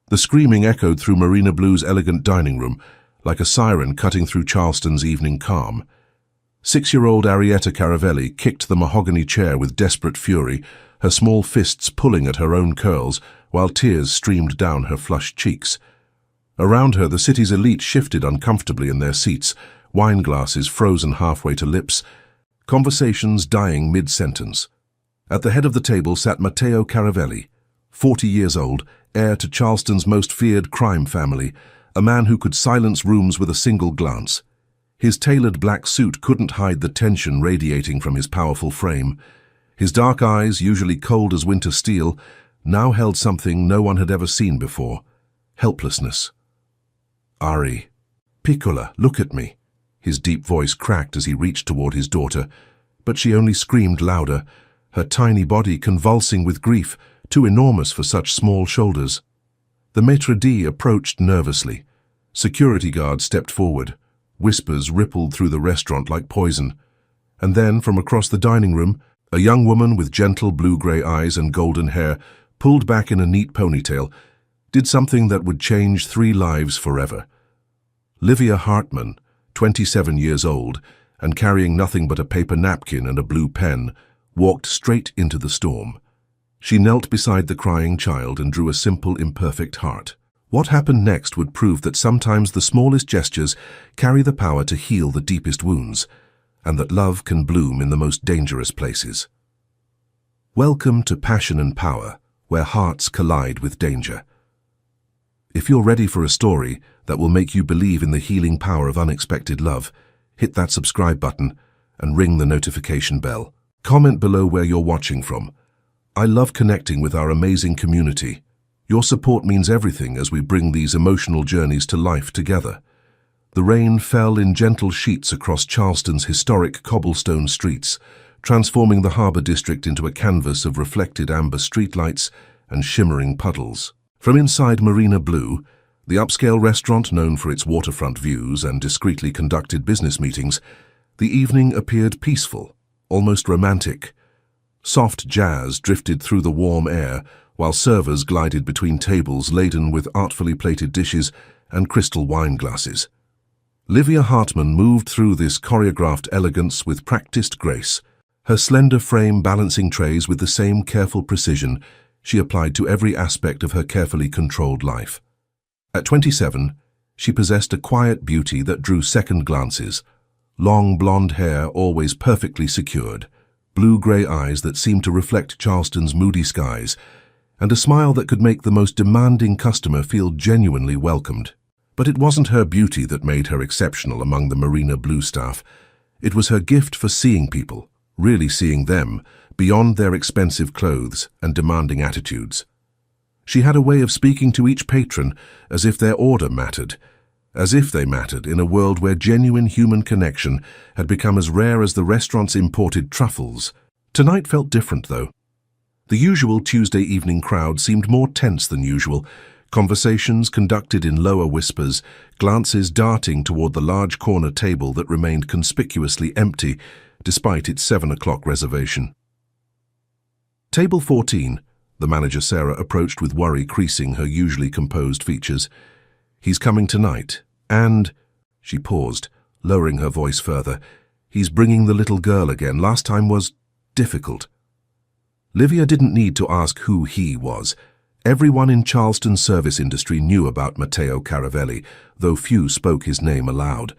The screaming echoed through Marina Blue's elegant dining room, like a siren cutting through Charleston's evening calm. 6-year-old Arietta Caravelli kicked the mahogany chair with desperate fury, her small fists pulling at her own curls, while tears streamed down her flushed cheeks. Around her, the city's elite shifted uncomfortably in their seats, wine glasses frozen halfway to lips, conversations dying mid-sentence. At the head of the table sat Matteo Caravelli, 40 years old, heir to Charleston's most feared crime family, a man who could silence rooms with a single glance. His tailored black suit couldn't hide the tension radiating from his powerful frame. His dark eyes, usually cold as winter steel, now held something no one had ever seen before: helplessness. "Ari, Piccola, look at me." His deep voice cracked as he reached toward his daughter, but she only screamed louder, her tiny body convulsing with grief, too enormous for such small shoulders. The maitre d' approached nervously. Security guards stepped forward. Whispers rippled through the restaurant like poison. And then, from across the dining room, a young woman with gentle blue-gray eyes and golden hair, pulled back in a neat ponytail, did something that would change 3 lives forever. Livia Hartman, 27 years old, and carrying nothing but a paper napkin and a blue pen, walked straight into the storm. She knelt beside the crying child and drew a simple, imperfect heart. What happened next would prove that sometimes the smallest gestures carry the power to heal the deepest wounds, and that love can bloom in the most dangerous places. Welcome to Passion and Power, where hearts collide with danger. If you're ready for a story that will make you believe in the healing power of unexpected love, hit that subscribe button and ring the notification bell. Comment below where you're watching from. I love connecting with our amazing community. Your support means everything as we bring these emotional journeys to life together. The rain fell in gentle sheets across Charleston's historic cobblestone streets, transforming the Harbour District into a canvas of reflected amber streetlights and shimmering puddles. From inside Marina Blue, the upscale restaurant known for its waterfront views and discreetly conducted business meetings, the evening appeared peaceful, almost romantic. Soft jazz drifted through the warm air, while servers glided between tables laden with artfully plated dishes and crystal wine glasses. Livia Hartman moved through this choreographed elegance with practiced grace, her slender frame balancing trays with the same careful precision she applied to every aspect of her carefully controlled life. At 27, she possessed a quiet beauty that drew second glances: long blonde hair always perfectly secured, blue-gray eyes that seemed to reflect Charleston's moody skies, and a smile that could make the most demanding customer feel genuinely welcomed. But it wasn't her beauty that made her exceptional among the Marina Blue staff. It was her gift for seeing people, really seeing them, beyond their expensive clothes and demanding attitudes. She had a way of speaking to each patron as if their order mattered, as if they mattered in a world where genuine human connection had become as rare as the restaurant's imported truffles. Tonight felt different, though. The usual Tuesday evening crowd seemed more tense than usual, conversations conducted in lower whispers, glances darting toward the large corner table that remained conspicuously empty despite its 7 o'clock reservation. Table 14, the manager Sarah approached with worry creasing her usually composed features. "He's coming tonight, and—" She paused, lowering her voice further. "He's bringing the little girl again. Last time was difficult." Livia didn't need to ask who he was. Everyone in Charleston's service industry knew about Matteo Caravelli, though few spoke his name aloud.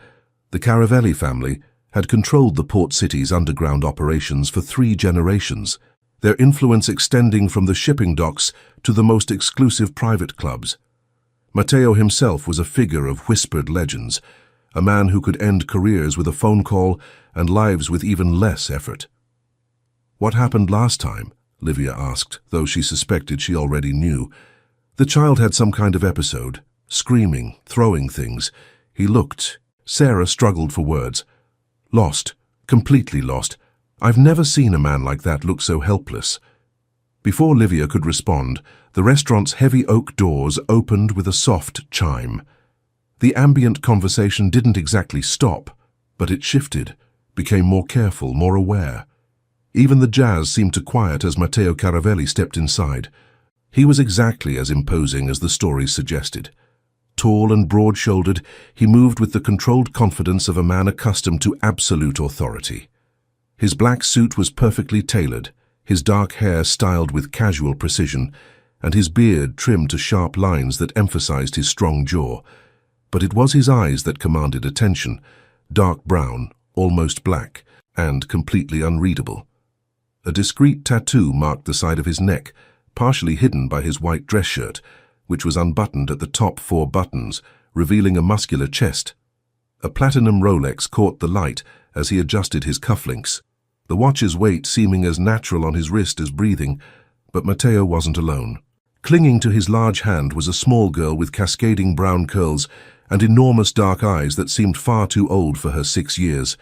The Caravelli family had controlled the port city's underground operations for 3 generations, their influence extending from the shipping docks to the most exclusive private clubs. Matteo himself was a figure of whispered legends, a man who could end careers with a phone call and lives with even less effort. "What happened last time?" Livia asked, though she suspected she already knew. "The child had some kind of episode, screaming, throwing things. He looked—" Sarah struggled for words. "Lost, completely lost. I've never seen a man like that look so helpless." Before Livia could respond, the restaurant's heavy oak doors opened with a soft chime. The ambient conversation didn't exactly stop, but it shifted, became more careful, more aware. Even the jazz seemed to quiet as Matteo Caravelli stepped inside. He was exactly as imposing as the stories suggested. Tall and broad-shouldered, he moved with the controlled confidence of a man accustomed to absolute authority. His black suit was perfectly tailored, his dark hair styled with casual precision, and his beard trimmed to sharp lines that emphasized his strong jaw. But it was his eyes that commanded attention, dark brown, almost black, and completely unreadable. A discreet tattoo marked the side of his neck, partially hidden by his white dress shirt, which was unbuttoned at the top 4 buttons, revealing a muscular chest. A platinum Rolex caught the light as he adjusted his cufflinks, the watch's weight seeming as natural on his wrist as breathing, but Matteo wasn't alone. Clinging to his large hand was a small girl with cascading brown curls and enormous dark eyes that seemed far too old for her 6 years.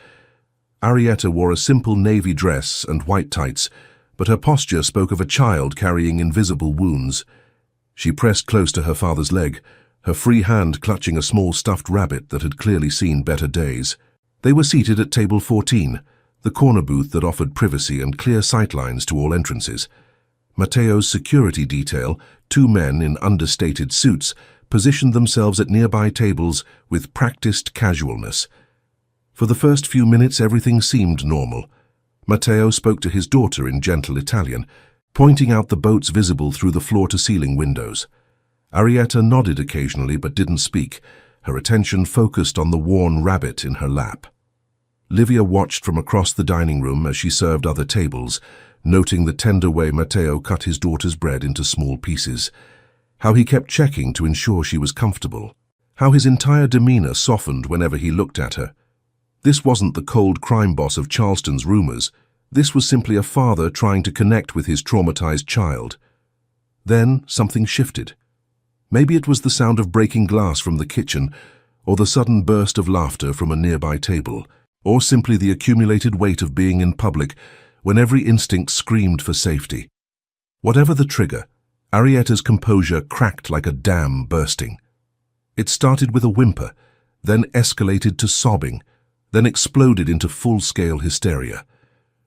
Arietta wore a simple navy dress and white tights, but her posture spoke of a child carrying invisible wounds. She pressed close to her father's leg, her free hand clutching a small stuffed rabbit that had clearly seen better days. They were seated at table 14, the corner booth that offered privacy and clear sightlines to all entrances. Matteo's security detail, 2 men in understated suits, positioned themselves at nearby tables with practiced casualness. For the first few minutes everything seemed normal. Matteo spoke to his daughter in gentle Italian, pointing out the boats visible through the floor-to-ceiling windows. Arietta nodded occasionally but didn't speak, her attention focused on the worn rabbit in her lap. Livia watched from across the dining room as she served other tables, noting the tender way Matteo cut his daughter's bread into small pieces, how he kept checking to ensure she was comfortable, how his entire demeanor softened whenever he looked at her. This wasn't the cold crime boss of Charleston's rumors. This was simply a father trying to connect with his traumatized child. Then something shifted. Maybe it was the sound of breaking glass from the kitchen, or the sudden burst of laughter from a nearby table, or simply the accumulated weight of being in public when every instinct screamed for safety. Whatever the trigger, Arietta's composure cracked like a dam bursting. It started with a whimper, then escalated to sobbing, then exploded into full-scale hysteria.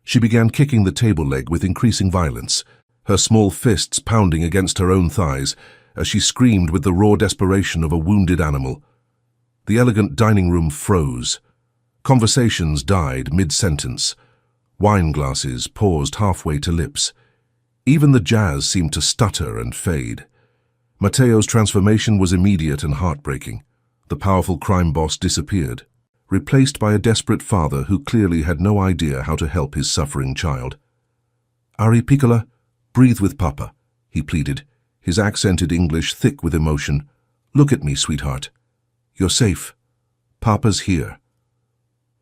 She began kicking the table leg with increasing violence, her small fists pounding against her own thighs as she screamed with the raw desperation of a wounded animal. The elegant dining room froze. Conversations died mid-sentence. Wine glasses paused halfway to lips. Even the jazz seemed to stutter and fade. Matteo's transformation was immediate and heartbreaking. The powerful crime boss disappeared, replaced by a desperate father who clearly had no idea how to help his suffering child. "Ari Piccola, breathe with Papa," he pleaded, his accented English thick with emotion. "Look at me, sweetheart. You're safe. Papa's here."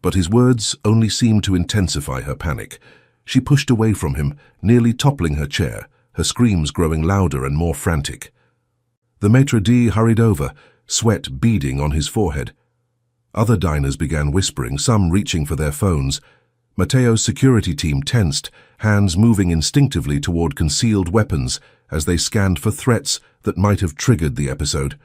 But his words only seemed to intensify her panic. She pushed away from him, nearly toppling her chair, her screams growing louder and more frantic. The maitre d' hurried over, sweat beading on his forehead. Other diners began whispering, some reaching for their phones. Matteo's security team tensed, hands moving instinctively toward concealed weapons as they scanned for threats that might have triggered the episode.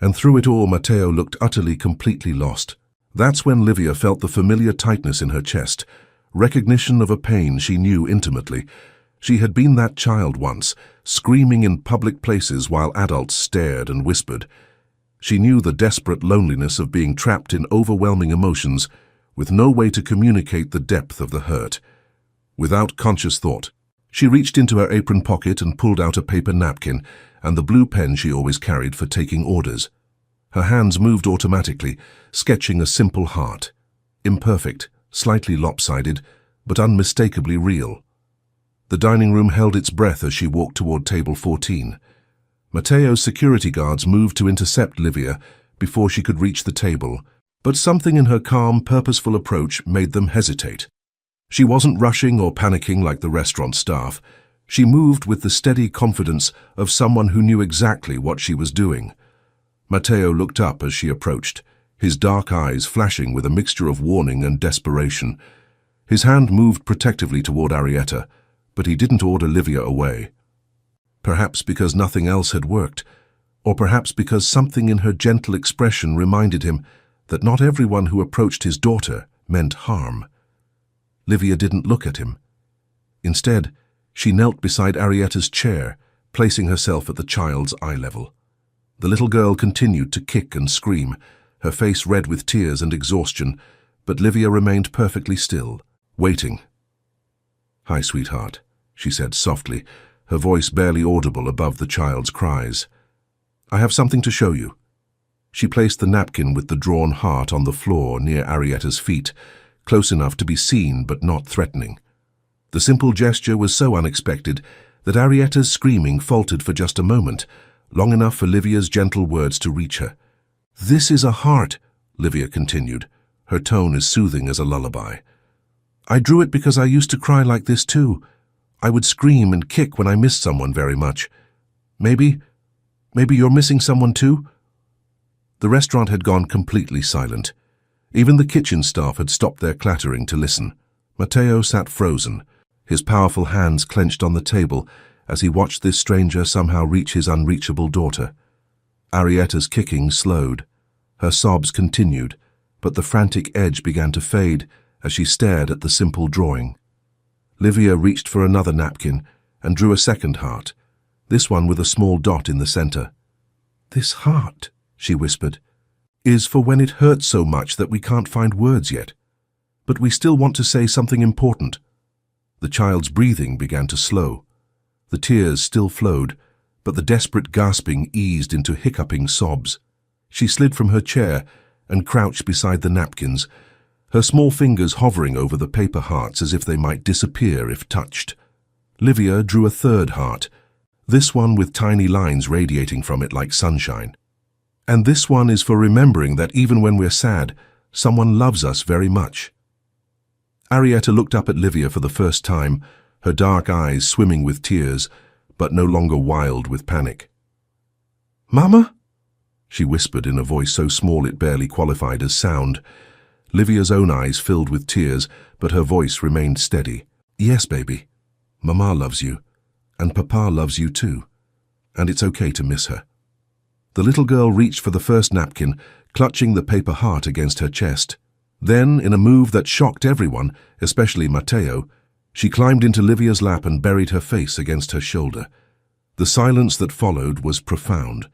And through it all, Matteo looked utterly, completely lost. That's when Livia felt the familiar tightness in her chest, recognition of a pain she knew intimately. She had been that child once, screaming in public places while adults stared and whispered. She knew the desperate loneliness of being trapped in overwhelming emotions, with no way to communicate the depth of the hurt. Without conscious thought, she reached into her apron pocket and pulled out a paper napkin and the blue pen she always carried for taking orders. Her hands moved automatically, sketching a simple heart. Imperfect, slightly lopsided, but unmistakably real. The dining room held its breath as she walked toward table 14. Matteo's security guards moved to intercept Livia before she could reach the table, but something in her calm, purposeful approach made them hesitate. She wasn't rushing or panicking like the restaurant staff. She moved with the steady confidence of someone who knew exactly what she was doing. Matteo looked up as she approached, his dark eyes flashing with a mixture of warning and desperation. His hand moved protectively toward Arietta, but he didn't order Livia away. Perhaps because nothing else had worked, or perhaps because something in her gentle expression reminded him that not everyone who approached his daughter meant harm. Livia didn't look at him. Instead, she knelt beside Arietta's chair, placing herself at the child's eye level. The little girl continued to kick and scream, her face red with tears and exhaustion, but Livia remained perfectly still, waiting. "Hi, sweetheart," she said softly, her voice barely audible above the child's cries. "I have something to show you." She placed the napkin with the drawn heart on the floor near Arietta's feet, close enough to be seen but not threatening. The simple gesture was so unexpected that Arietta's screaming faltered for just a moment, long enough for Livia's gentle words to reach her. "This is a heart," Livia continued, her tone as soothing as a lullaby. "I drew it because I used to cry like this too. I would scream and kick when I missed someone very much. Maybe you're missing someone too?" The restaurant had gone completely silent. Even the kitchen staff had stopped their clattering to listen. Matteo sat frozen, his powerful hands clenched on the table as he watched this stranger somehow reach his unreachable daughter. Arietta's kicking slowed. Her sobs continued, but the frantic edge began to fade as she stared at the simple drawing. Livia reached for another napkin and drew a second heart, this one with a small dot in the center. "This heart," she whispered, "is for when it hurts so much that we can't find words yet. But we still want to say something important." The child's breathing began to slow. The tears still flowed, but the desperate gasping eased into hiccuping sobs. She slid from her chair and crouched beside the napkins, her small fingers hovering over the paper hearts as if they might disappear if touched. Livia drew a third heart, this one with tiny lines radiating from it like sunshine. "And this one is for remembering that even when we're sad, someone loves us very much." Arietta looked up at Livia for the first time, her dark eyes swimming with tears, but no longer wild with panic. "Mama?" she whispered in a voice so small it barely qualified as sound. Livia's own eyes filled with tears, but her voice remained steady. "Yes, baby. Mama loves you, and Papa loves you too, and it's okay to miss her." The little girl reached for the first napkin, clutching the paper heart against her chest. Then, in a move that shocked everyone, especially Matteo, she climbed into Livia's lap and buried her face against her shoulder. The silence that followed was profound.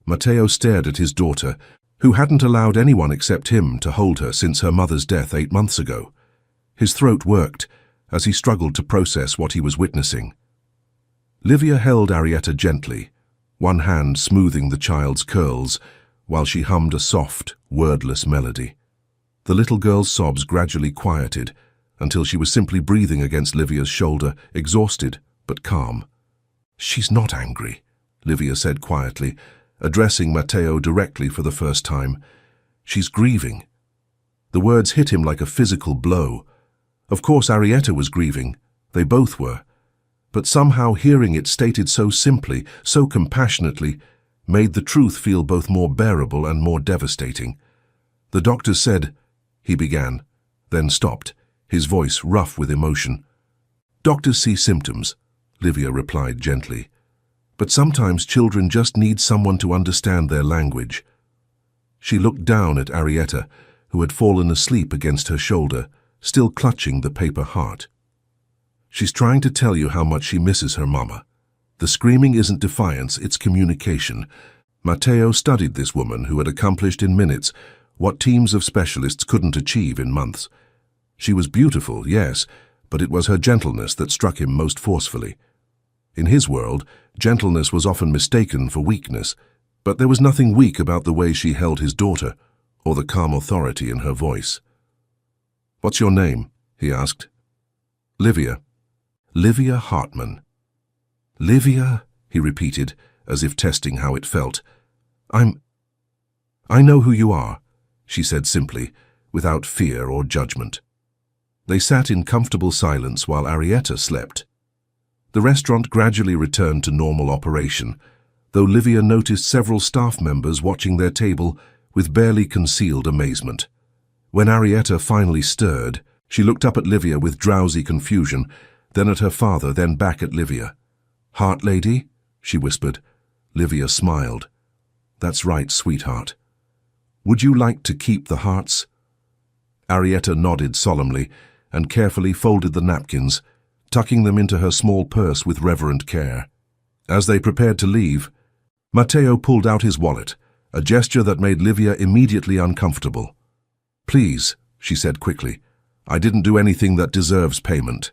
Matteo stared at his daughter, who hadn't allowed anyone except him to hold her since her mother's death 8 months ago. His throat worked as he struggled to process what he was witnessing. Livia held Arietta gently, one hand smoothing the child's curls, while she hummed a soft, wordless melody. The little girl's sobs gradually quieted until she was simply breathing against Livia's shoulder, exhausted but calm. "She's not angry," Livia said quietly, addressing Matteo directly for the first time. "She's grieving." The words hit him like a physical blow. Of course Arietta was grieving, they both were, but somehow hearing it stated so simply, so compassionately, made the truth feel both more bearable and more devastating. "The doctor said," he began, then stopped, his voice rough with emotion. "Doctors see symptoms," Livia replied gently, "but sometimes children just need someone to understand their language." She looked down at Arietta, who had fallen asleep against her shoulder, still clutching the paper heart. "She's trying to tell you how much she misses her mama. The screaming isn't defiance, it's communication." Matteo studied this woman who had accomplished in minutes what teams of specialists couldn't achieve in months. She was beautiful, yes, but it was her gentleness that struck him most forcefully. In his world, gentleness was often mistaken for weakness, but there was nothing weak about the way she held his daughter, or the calm authority in her voice. "What's your name?" he asked. "Livia." "Livia Hartman." "Livia," he repeated, as if testing how it felt. "I know who you are," she said simply, without fear or judgment. They sat in comfortable silence while Arietta slept. The restaurant gradually returned to normal operation, though Livia noticed several staff members watching their table with barely concealed amazement. When Arietta finally stirred, she looked up at Livia with drowsy confusion, then at her father, then back at Livia. "Heart lady?" she whispered. Livia smiled. "That's right, sweetheart. Would you like to keep the hearts?" Arietta nodded solemnly and carefully folded the napkins, tucking them into her small purse with reverent care. As they prepared to leave, Matteo pulled out his wallet, a gesture that made Livia immediately uncomfortable. "Please," she said quickly, "I didn't do anything that deserves payment."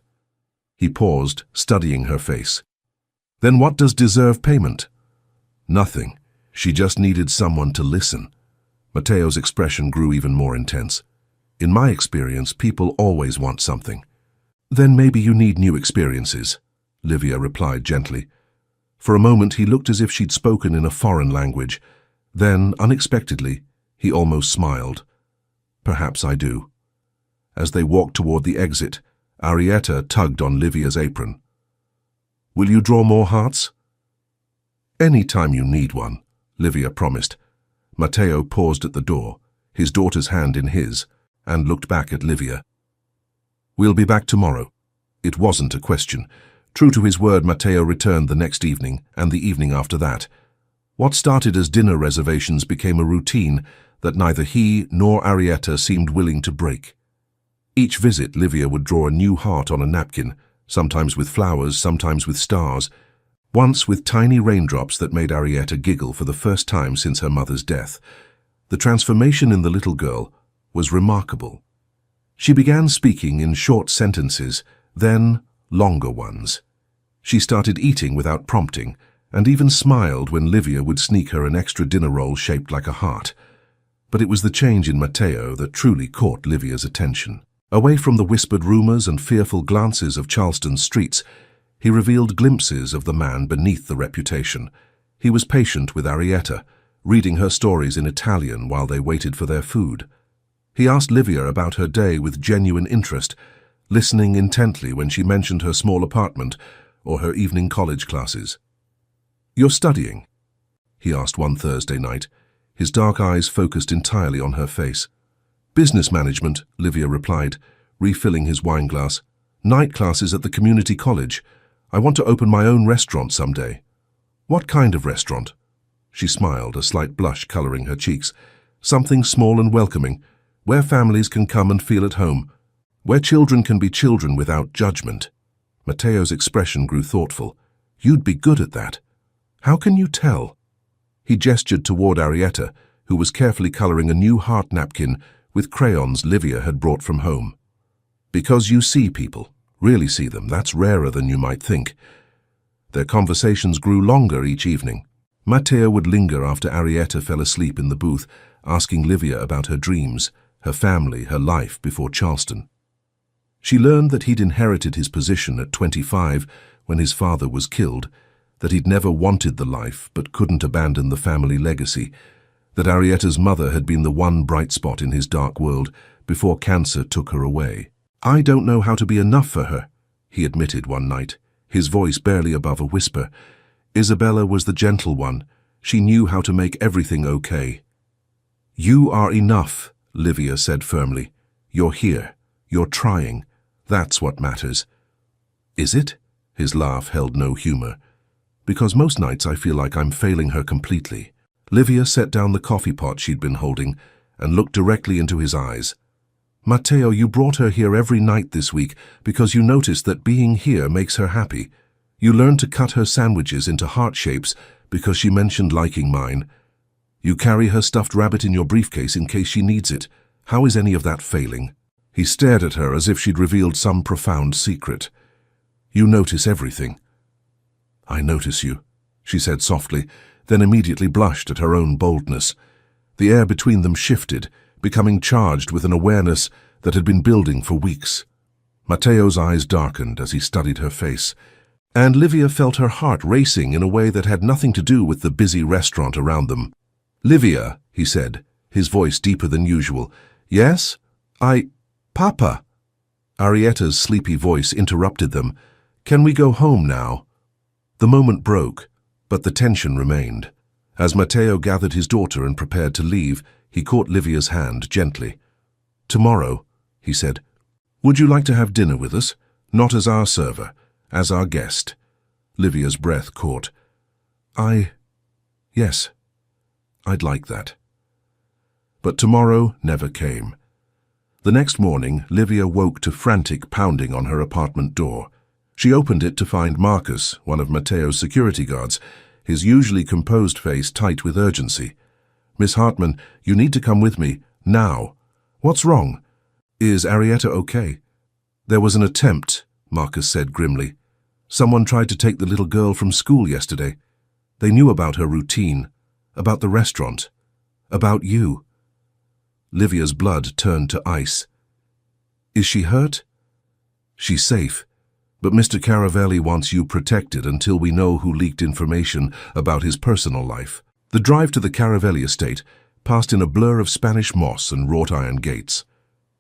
He paused, studying her face. "Then what does deserve payment?" "Nothing. She just needed someone to listen." Matteo's expression grew even more intense. "In my experience, people always want something." "Then maybe you need new experiences," Livia replied gently. For a moment he looked as if she'd spoken in a foreign language. Then, unexpectedly, he almost smiled. "Perhaps I do." As they walked toward the exit, Arietta tugged on Livia's apron. "Will you draw more hearts?" "Any time you need one," Livia promised. Matteo paused at the door, his daughter's hand in his, and looked back at Livia. "We'll be back tomorrow." It wasn't a question. True to his word, Matteo returned the next evening and the evening after that. What started as dinner reservations became a routine that neither he nor Arietta seemed willing to break. Each visit, Livia would draw a new heart on a napkin, sometimes with flowers, sometimes with stars, once with tiny raindrops that made Arietta giggle for the first time since her mother's death. The transformation in the little girl was remarkable. She began speaking in short sentences, then longer ones. She started eating without prompting, and even smiled when Livia would sneak her an extra dinner roll shaped like a heart. But it was the change in Matteo that truly caught Livia's attention. Away from the whispered rumors and fearful glances of Charleston's streets, he revealed glimpses of the man beneath the reputation. He was patient with Arietta, reading her stories in Italian while they waited for their food. He asked Livia about her day with genuine interest, listening intently when she mentioned her small apartment or her evening college classes. "You're studying?" he asked one Thursday night, his dark eyes focused entirely on her face. "Business management," Livia replied, refilling his wine glass. "Night classes at the community college. I want to open my own restaurant someday." "What kind of restaurant?" She smiled, a slight blush coloring her cheeks. "Something small and welcoming, where families can come and feel at home, where children can be children without judgment." Matteo's expression grew thoughtful. "You'd be good at that. How can you tell?" He gestured toward Arietta, who was carefully coloring a new heart napkin with crayons Livia had brought from home. "Because you see people, really see them. That's rarer than you might think." Their conversations grew longer each evening. Matteo would linger after Arietta fell asleep in the booth, asking Livia about her dreams, her family, her life before Charleston. She learned that he'd inherited his position at 25 when his father was killed, that he'd never wanted the life but couldn't abandon the family legacy, that Arietta's mother had been the one bright spot in his dark world before cancer took her away. "I don't know how to be enough for her," he admitted one night, his voice barely above a whisper. "Isabella was the gentle one. She knew how to make everything okay." "You are enough," Livia said firmly. "You're here. You're trying. That's what matters." "Is it?" His laugh held no humor. "Because most nights I feel like I'm failing her completely." Livia set down the coffee pot she'd been holding and looked directly into his eyes. "Matteo, you brought her here every night this week because you noticed that being here makes her happy. You learned to cut her sandwiches into heart shapes because she mentioned liking mine. You carry her stuffed rabbit in your briefcase in case she needs it. How is any of that failing?" He stared at her as if she'd revealed some profound secret. "You notice everything." "I notice you," she said softly, then immediately blushed at her own boldness. The air between them shifted, becoming charged with an awareness that had been building for weeks. Matteo's eyes darkened as he studied her face, and Livia felt her heart racing in a way that had nothing to do with the busy restaurant around them. "Livia," he said, his voice deeper than usual. "Yes? Papa." Arietta's sleepy voice interrupted them. "Can we go home now?" The moment broke, but the tension remained. As Matteo gathered his daughter and prepared to leave, he caught Livia's hand gently. "Tomorrow," he said, "would you like to have dinner with us? Not as our server, as our guest." Livia's breath caught. Yes, I'd like that." But tomorrow never came. The next morning, Livia woke to frantic pounding on her apartment door. She opened it to find Marcus, one of Mateo's security guards, his usually composed face tight with urgency. "Miss Hartman, you need to come with me, now." "What's wrong? Is Arietta okay?" "There was an attempt," Marcus said grimly. "Someone tried to take the little girl from school yesterday. They knew about her routine, about the restaurant, about you." Livia's blood turned to ice. "Is she hurt?" "She's safe, but Mr. Caravelli wants you protected until we know who leaked information about his personal life." The drive to the Caravelli estate passed in a blur of Spanish moss and wrought iron gates.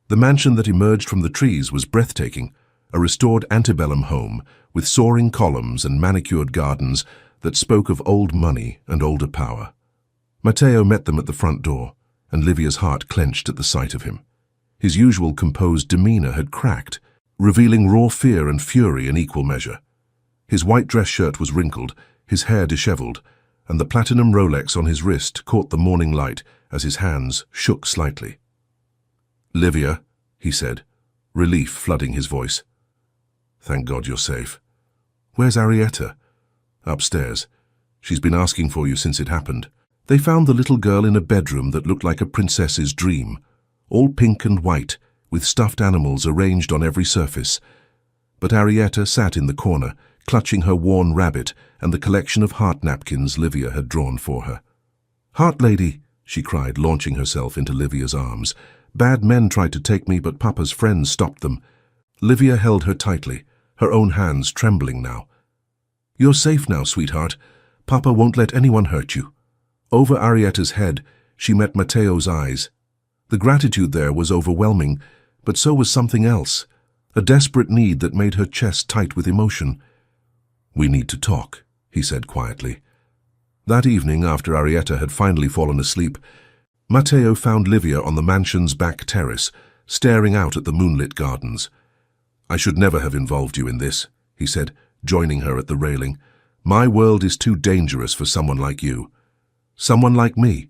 The mansion that emerged from the trees was breathtaking, a restored antebellum home with soaring columns and manicured gardens that spoke of old money and older power. Mateo met them at the front door, and Livia's heart clenched at the sight of him. His usual composed demeanor had cracked, revealing raw fear and fury in equal measure. His white dress shirt was wrinkled, his hair disheveled, and the platinum Rolex on his wrist caught the morning light as his hands shook slightly. "Livia," he said, relief flooding his voice. "Thank God you're safe. Where's Arietta?" "Upstairs. She's been asking for you since it happened." They found the little girl in a bedroom that looked like a princess's dream, all pink and white, with stuffed animals arranged on every surface. But Arietta sat in the corner, clutching her worn rabbit and the collection of heart napkins Livia had drawn for her. "Heart lady," she cried, launching herself into Livia's arms. "Bad men tried to take me, but Papa's friends stopped them." Livia held her tightly, her own hands trembling now. "You're safe now, sweetheart. Papa won't let anyone hurt you." Over Arietta's head, she met Mateo's eyes. The gratitude there was overwhelming, but so was something else, a desperate need that made her chest tight with emotion. "We need to talk," he said quietly. That evening, after Arietta had finally fallen asleep, Mateo found Livia on the mansion's back terrace, staring out at the moonlit gardens. "I should never have involved you in this," he said, joining her at the railing. "My world is too dangerous for someone like you. Someone like me.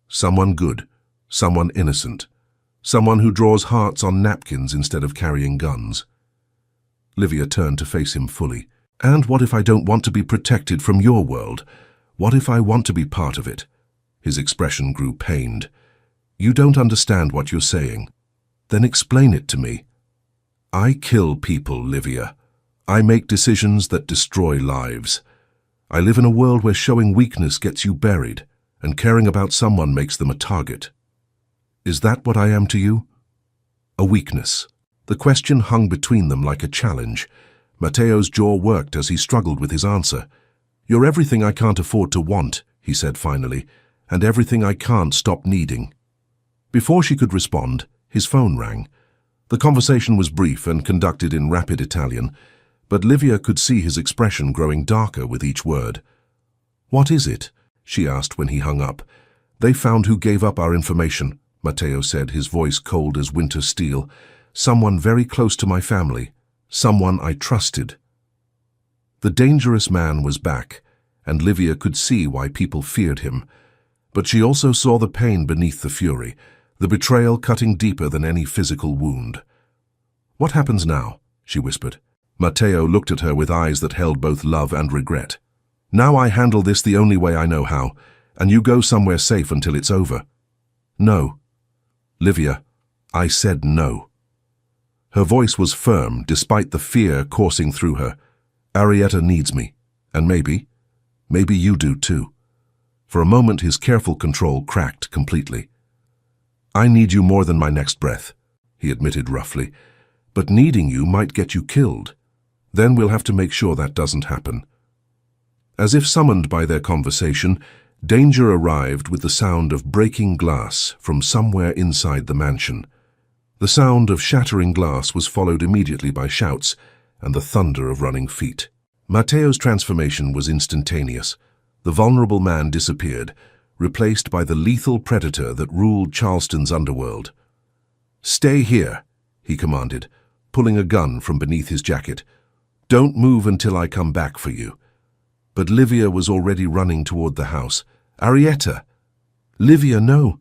Someone good, someone innocent, someone who draws hearts on napkins instead of carrying guns." Livia turned to face him fully. "And what if I don't want to be protected from your world? What if I want to be part of it?" His expression grew pained. "You don't understand what you're saying. Then explain it to me." "I kill people, Livia. I make decisions that destroy lives. I live in a world where showing weakness gets you buried, and caring about someone makes them a target. Is that what I am to you? A weakness?" The question hung between them like a challenge. Mateo's jaw worked as he struggled with his answer. "You're everything I can't afford to want," he said finally, "and everything I can't stop needing." Before she could respond, his phone rang. The conversation was brief and conducted in rapid Italian, but Livia could see his expression growing darker with each word. "What is it?" she asked when he hung up. "They found who gave up our information," Mateo said, his voice cold as winter steel. "Someone very close to my family, someone I trusted." The dangerous man was back, and Livia could see why people feared him. But she also saw the pain beneath the fury, the betrayal cutting deeper than any physical wound. "What happens now?" she whispered. Mateo looked at her with eyes that held both love and regret. "Now I handle this the only way I know how, and you go somewhere safe until it's over." "No." "Livia, I said no." Her voice was firm, despite the fear coursing through her. "Arietta needs me, and maybe you do too." For a moment his careful control cracked completely. "I need you more than my next breath," he admitted roughly, "but needing you might get you killed. Then we'll have to make sure that doesn't happen." As if summoned by their conversation, danger arrived with the sound of breaking glass from somewhere inside the mansion. The sound of shattering glass was followed immediately by shouts and the thunder of running feet. Mateo's transformation was instantaneous. The vulnerable man disappeared, replaced by the lethal predator that ruled Charleston's underworld. "Stay here," he commanded, pulling a gun from beneath his jacket. "Don't move until I come back for you." But Livia was already running toward the house. "Arietta!" "Livia, no!"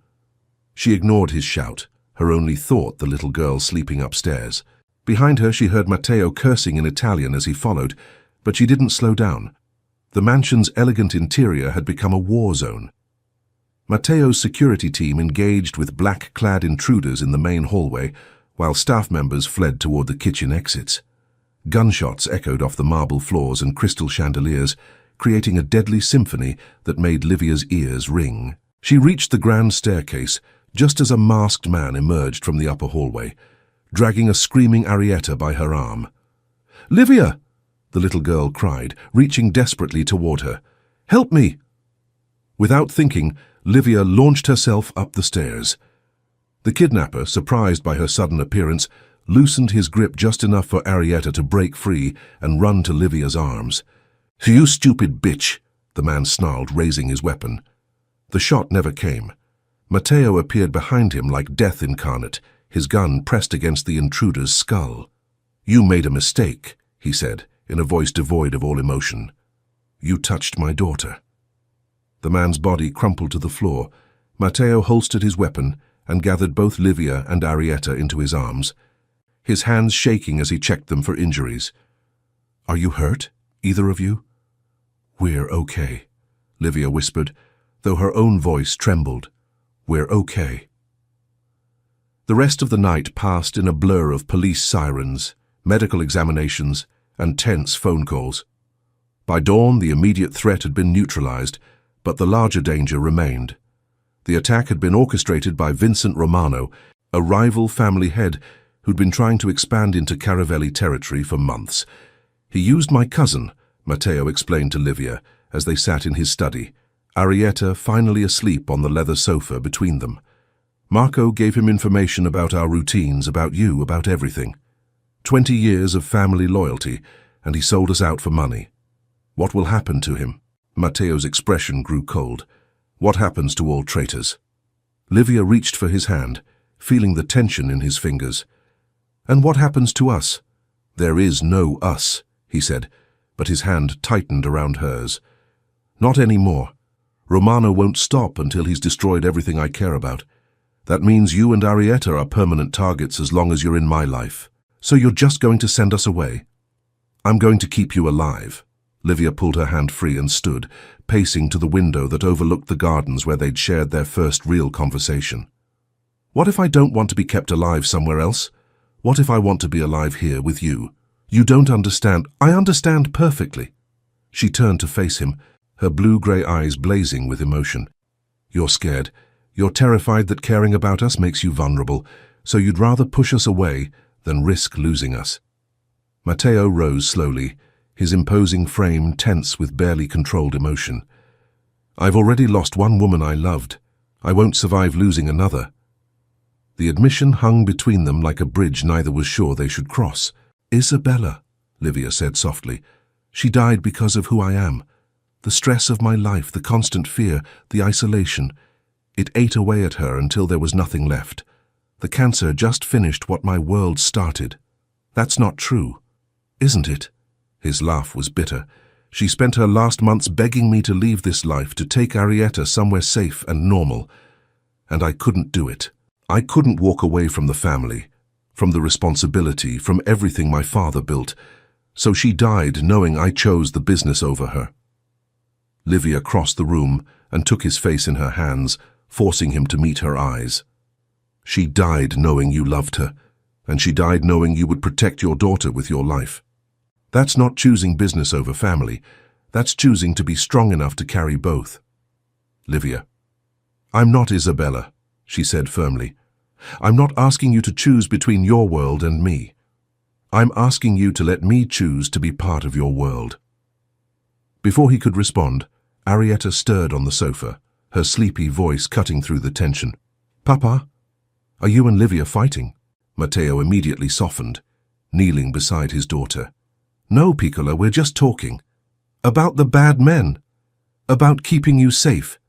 She ignored his shout, her only thought the little girl sleeping upstairs. Behind her she heard Matteo cursing in Italian as he followed, but she didn't slow down. The mansion's elegant interior had become a war zone. Matteo's security team engaged with black-clad intruders in the main hallway, while staff members fled toward the kitchen exits. Gunshots echoed off the marble floors and crystal chandeliers, creating a deadly symphony that made Livia's ears ring. She reached the grand staircase just as a masked man emerged from the upper hallway, dragging a screaming Arietta by her arm. "Livia!" the little girl cried, reaching desperately toward her. "Help me!" Without thinking, Livia launched herself up the stairs. The kidnapper, surprised by her sudden appearance, loosened his grip just enough for Arietta to break free and run to Livia's arms. "You stupid bitch!" the man snarled, raising his weapon. The shot never came. Matteo appeared behind him like death incarnate, his gun pressed against the intruder's skull. "You made a mistake," he said, in a voice devoid of all emotion. "You touched my daughter." The man's body crumpled to the floor. Matteo holstered his weapon and gathered both Livia and Arietta into his arms, his hands shaking as he checked them for injuries. "Are you hurt, either of you?" "We're okay," Livia whispered, though her own voice trembled. "We're okay." The rest of the night passed in a blur of police sirens, medical examinations, and tense phone calls. By dawn, the immediate threat had been neutralized, but the larger danger remained. The attack had been orchestrated by Vincent Romano, a rival family head who'd been trying to expand into Caravelli territory for months. "He used my cousin," Matteo explained to Livia as they sat in his study, Arietta finally asleep on the leather sofa between them. "Marco gave him information about our routines, about you, about everything. 20 years of family loyalty, and he sold us out for money. What will happen to him?" Matteo's expression grew cold. "What happens to all traitors?" Livia reached for his hand, feeling the tension in his fingers. "And what happens to us?" "There is no us," he said, but his hand tightened around hers. "Not anymore. Romano won't stop until he's destroyed everything I care about. That means you and Arietta are permanent targets as long as you're in my life. So you're just going to send us away?" "I'm going to keep you alive." Livia pulled her hand free and stood, pacing to the window that overlooked the gardens where they'd shared their first real conversation. "What if I don't want to be kept alive somewhere else? What if I want to be alive here with you? You don't understand." "I understand perfectly." She turned to face him, her blue-grey eyes blazing with emotion. "You're scared. You're terrified that caring about us makes you vulnerable, so you'd rather push us away than risk losing us." Matteo rose slowly, his imposing frame tense with barely controlled emotion. "I've already lost one woman I loved. I won't survive losing another." The admission hung between them like a bridge neither was sure they should cross. "Isabella," Livia said softly. "She died because of who I am. The stress of my life, the constant fear, the isolation. It ate away at her until there was nothing left. The cancer just finished what my world started. That's not true, isn't it?" His laugh was bitter. "She spent her last months begging me to leave this life, to take Arietta somewhere safe and normal. And I couldn't do it. I couldn't walk away from the family, from the responsibility, from everything my father built. So she died knowing I chose the business over her." Livia crossed the room and took his face in her hands, forcing him to meet her eyes. "She died knowing you loved her, and she died knowing you would protect your daughter with your life. That's not choosing business over family. That's choosing to be strong enough to carry both." "Livia." "I'm not Isabella," she said firmly. "I'm not asking you to choose between your world and me. I'm asking you to let me choose to be part of your world." Before he could respond, Arietta stirred on the sofa, her sleepy voice cutting through the tension. "Papa, are you and Livia fighting?" Matteo immediately softened, kneeling beside his daughter. "No, Piccola, we're just talking. About the bad men. About keeping you safe."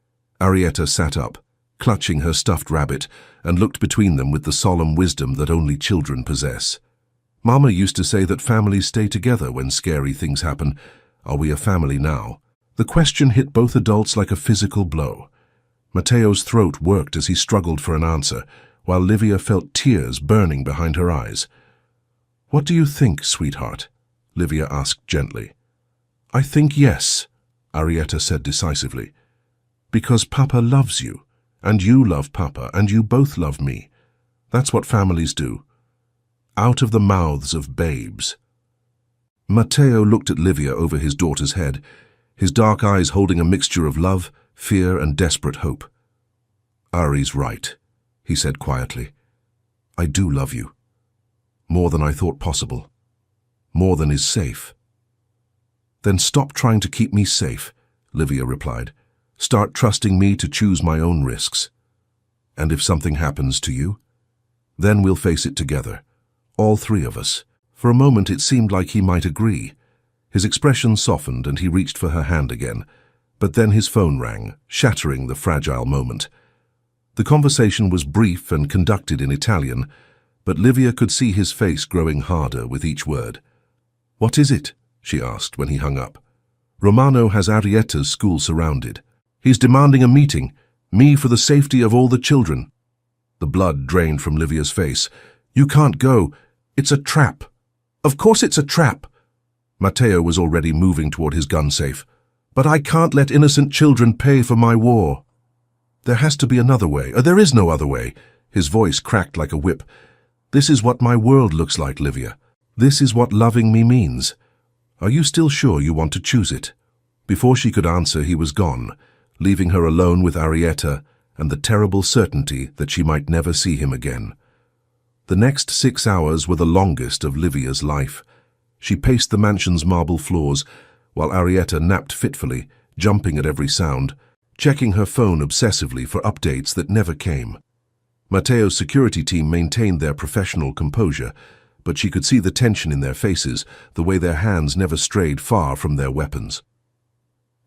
Arietta sat up, clutching her stuffed rabbit, and looked between them with the solemn wisdom that only children possess. "Mama used to say that families stay together when scary things happen. Are we a family now?" The question hit both adults like a physical blow. Matteo's throat worked as he struggled for an answer, while Livia felt tears burning behind her eyes. "What do you think, sweetheart?" Livia asked gently. "I think yes," Arietta said decisively. "Because Papa loves you, and you love Papa, and you both love me. That's what families do. Out of the mouths of babes." Matteo looked at Livia over his daughter's head, his dark eyes holding a mixture of love, fear, and desperate hope. "Ari's right," he said quietly. "I do love you. More than I thought possible. More than is safe." "Then stop trying to keep me safe," Livia replied. "Start trusting me to choose my own risks. And if something happens to you, then we'll face it together, all three of us." For a moment it seemed like he might agree. His expression softened and he reached for her hand again, but then his phone rang, shattering the fragile moment. The conversation was brief and conducted in Italian, but Livia could see his face growing harder with each word. "What is it?" she asked when he hung up. "Romano has Arietta's school surrounded. He's demanding a meeting, me for the safety of all the children." The blood drained from Livia's face. "You can't go. It's a trap." "Of course it's a trap." Matteo was already moving toward his gun safe. "But I can't let innocent children pay for my war." "There has to be another way. There is no other way." His voice cracked like a whip. "This is what my world looks like, Livia. This is what loving me means. Are you still sure you want to choose it?" Before she could answer, he was gone, leaving her alone with Arietta and the terrible certainty that she might never see him again. The next 6 hours were the longest of Livia's life. She paced the mansion's marble floors, while Arietta napped fitfully, jumping at every sound, checking her phone obsessively for updates that never came. Matteo's security team maintained their professional composure, but she could see the tension in their faces, the way their hands never strayed far from their weapons.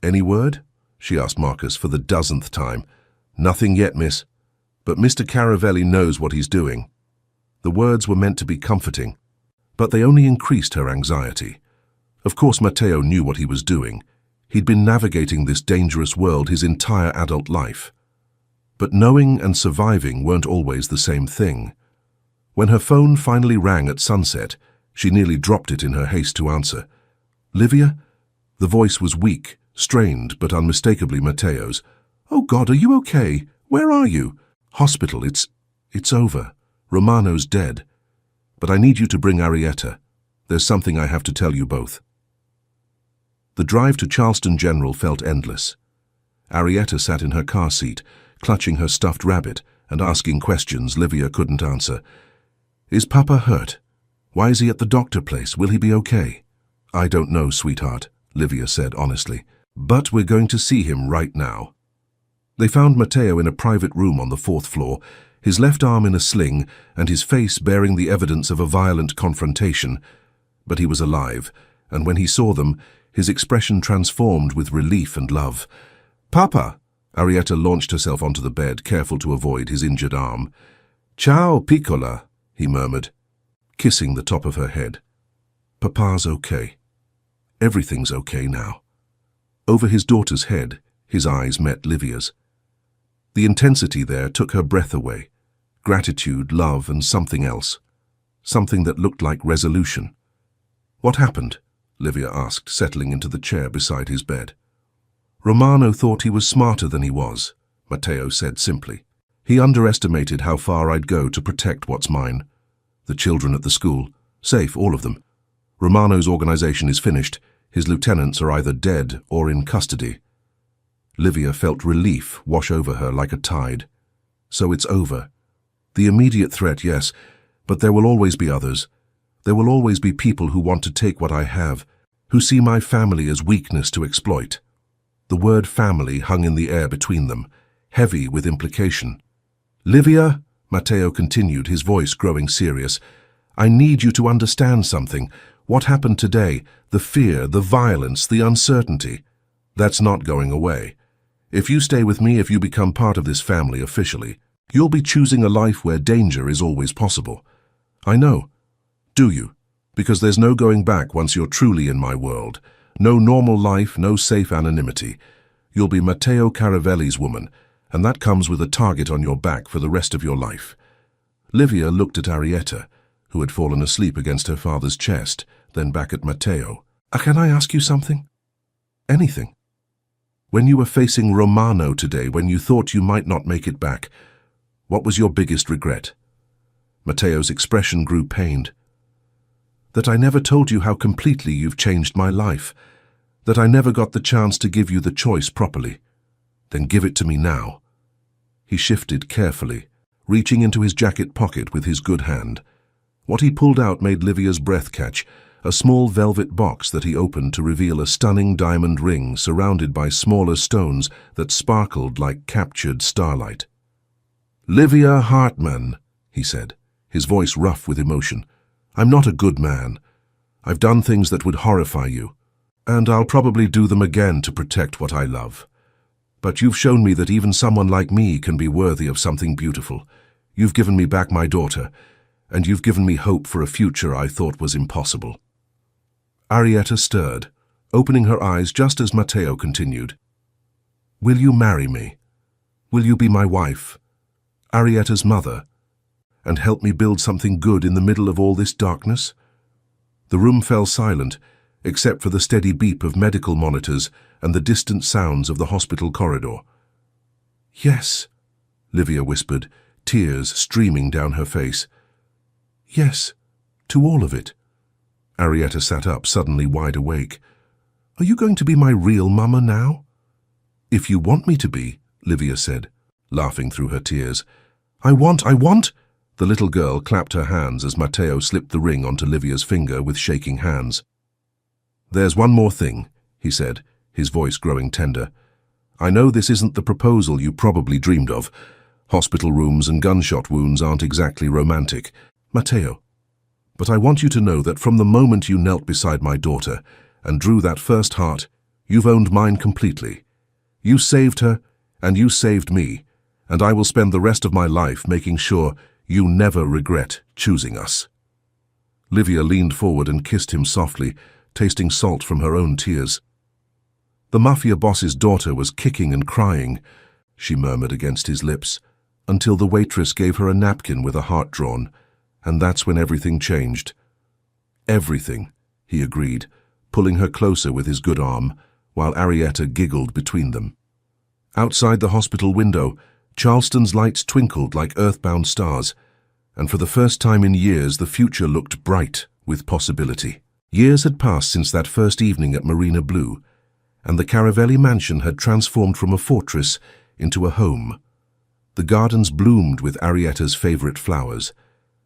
"Any word?" she asked Marcus for the 10th time. "Nothing yet, miss. But Mr. Caravelli knows what he's doing." The words were meant to be comforting, but they only increased her anxiety. Of course Matteo knew what he was doing. He'd been navigating this dangerous world his entire adult life. But knowing and surviving weren't always the same thing. When her phone finally rang at sunset, she nearly dropped it in her haste to answer. "Livia?" The voice was weak, strained, but unmistakably Matteo's. "Oh God, are you okay? Where are you?" "Hospital, it's over. Romano's dead. But I need you to bring Arietta. There's something I have to tell you both." The drive to Charleston General felt endless. Arietta sat in her car seat, clutching her stuffed rabbit and asking questions Livia couldn't answer. "Is Papa hurt? Why is he at the doctor place? Will he be okay?" "I don't know, sweetheart," Livia said honestly. "But we're going to see him right now." They found Matteo in a private room on the 4th floor, his left arm in a sling and his face bearing the evidence of a violent confrontation. But he was alive, and when he saw them, his expression transformed with relief and love. "Papa!" Arietta launched herself onto the bed, careful to avoid his injured arm. "Ciao, piccola," he murmured, kissing the top of her head. "Papa's okay. Everything's okay now." Over his daughter's head, his eyes met Livia's. The intensity there took her breath away. Gratitude, love, and something else. Something that looked like resolution. "What happened?" Livia asked, settling into the chair beside his bed. "Romano thought he was smarter than he was," Matteo said simply. "He underestimated how far I'd go to protect what's mine. The children at the school, safe, all of them. Romano's organization is finished. His lieutenants are either dead or in custody." Livia felt relief wash over her like a tide. So it's over. The immediate threat, yes, but there will always be others. There will always be people who want to take what I have, who see my family as weakness to exploit. The word family hung in the air between them, heavy with implication. "Livia," Matteo continued, his voice growing serious, "I need you to understand something. What happened today, the fear, the violence, the uncertainty, that's not going away. If you stay with me, if you become part of this family officially, you'll be choosing a life where danger is always possible. I know. Do you? Because there's no going back once you're truly in my world. No normal life, no safe anonymity. You'll be Matteo Caravelli's woman, and that comes with a target on your back for the rest of your life." Livia looked at Arietta, who had fallen asleep against her father's chest, then back at Matteo. Can I ask you something? Anything. When you were facing Romano today, when you thought you might not make it back, what was your biggest regret? Matteo's expression grew pained. That I never told you how completely you've changed my life. That I never got the chance to give you the choice properly. Then give it to me now. He shifted carefully, reaching into his jacket pocket with his good hand. What he pulled out made Livia's breath catch, a small velvet box that he opened to reveal a stunning diamond ring surrounded by smaller stones that sparkled like captured starlight. "Livia Hartman," he said, his voice rough with emotion. "I'm not a good man. I've done things that would horrify you, and I'll probably do them again to protect what I love. But you've shown me that even someone like me can be worthy of something beautiful. You've given me back my daughter, and you've given me hope for a future I thought was impossible." Arietta stirred, opening her eyes just as Matteo continued. "Will you marry me? Will you be my wife, Arietta's mother, and help me build something good in the middle of all this darkness?" The room fell silent, except for the steady beep of medical monitors and the distant sounds of the hospital corridor. "Yes," Livia whispered, tears streaming down her face. "Yes, to all of it." Arietta sat up, suddenly wide awake. "Are you going to be my real mama now?" "If you want me to be," Livia said, laughing through her tears. I want! The little girl clapped her hands as Matteo slipped the ring onto Livia's finger with shaking hands. "There's one more thing," he said, his voice growing tender. "I know this isn't the proposal you probably dreamed of. Hospital rooms and gunshot wounds aren't exactly romantic, Matteo. But I want you to know that from the moment you knelt beside my daughter and drew that first heart, you've owned mine completely. You saved her, and you saved me, and I will spend the rest of my life making sure you never regret choosing us." Livia leaned forward and kissed him softly, tasting salt from her own tears. "The Mafia boss's daughter was kicking and crying," she murmured against his lips, "until the waitress gave her a napkin with a heart drawn, and that's when everything changed." "Everything," he agreed, pulling her closer with his good arm, while Arietta giggled between them. Outside the hospital window, Charleston's lights twinkled like earthbound stars, and for the first time in years the future looked bright with possibility. Years had passed since that first evening at Marina Blue, and the Caravelli mansion had transformed from a fortress into a home. The gardens bloomed with Arietta's favorite flowers.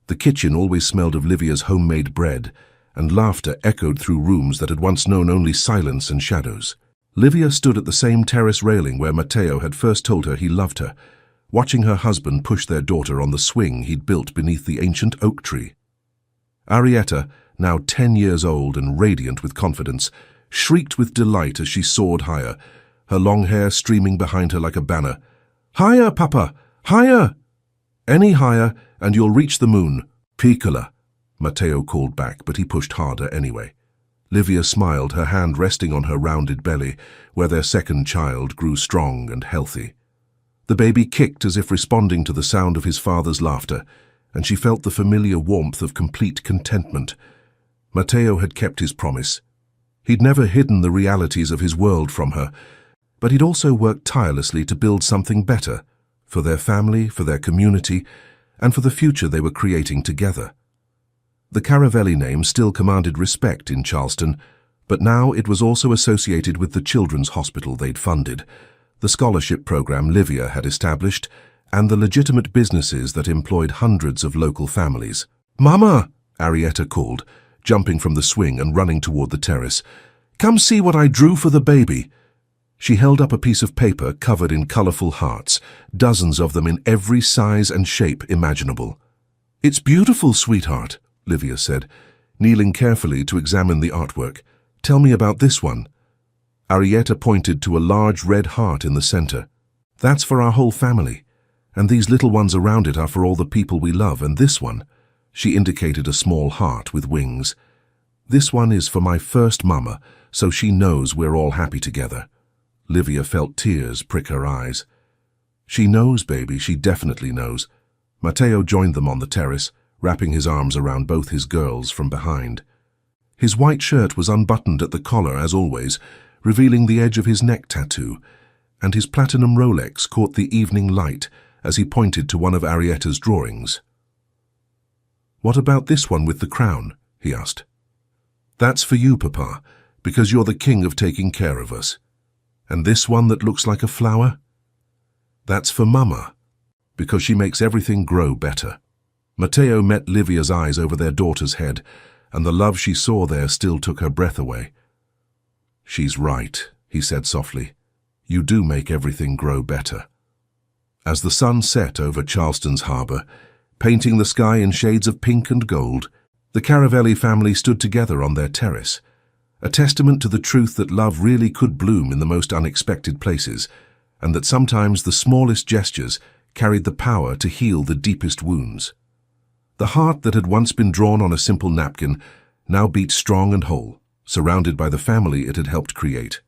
The kitchen always smelled of Livia's homemade bread, and laughter echoed through rooms that had once known only silence and shadows. Livia stood at the same terrace railing where Matteo had first told her he loved her, watching her husband push their daughter on the swing he'd built beneath the ancient oak tree. Arietta, now 10 years old and radiant with confidence, shrieked with delight as she soared higher, her long hair streaming behind her like a banner. "Higher, Papa! Higher!" "Any higher, and you'll reach the moon. Piccola," Matteo called back, but he pushed harder anyway. Livia smiled, her hand resting on her rounded belly, where their second child grew strong and healthy. The baby kicked as if responding to the sound of his father's laughter, and she felt the familiar warmth of complete contentment. Matteo had kept his promise. He'd never hidden the realities of his world from her, but he'd also worked tirelessly to build something better, for their family, for their community, and for the future they were creating together. The Caravelli name still commanded respect in Charleston, but now it was also associated with the children's hospital they'd funded, the scholarship program Livia had established, and the legitimate businesses that employed hundreds of local families. "Mama!" Arietta called, jumping from the swing and running toward the terrace. "Come see what I drew for the baby." She held up a piece of paper covered in colorful hearts, dozens of them in every size and shape imaginable. "It's beautiful, sweetheart," Livia said, kneeling carefully to examine the artwork. "Tell me about this one." Arietta pointed to a large red heart in the center. "That's for our whole family, and these little ones around it are for all the people we love, and this one," she indicated a small heart with wings. "This one is for my first mama, so she knows we're all happy together." Livia felt tears prick her eyes. "She knows, baby, she definitely knows." Matteo joined them on the terrace, wrapping his arms around both his girls from behind. His white shirt was unbuttoned at the collar as always, revealing the edge of his neck tattoo, and his platinum Rolex caught the evening light as he pointed to one of Arietta's drawings. "What about this one with the crown?" he asked. "That's for you, Papa, because you're the king of taking care of us. And this one that looks like a flower? That's for Mama, because she makes everything grow better." Matteo met Livia's eyes over their daughter's head, and the love she saw there still took her breath away. "She's right," he said softly. "You do make everything grow better." As the sun set over Charleston's harbour, painting the sky in shades of pink and gold, the Caravelli family stood together on their terrace, a testament to the truth that love really could bloom in the most unexpected places, and that sometimes the smallest gestures carried the power to heal the deepest wounds. The heart that had once been drawn on a simple napkin now beat strong and whole, surrounded by the family it had helped create.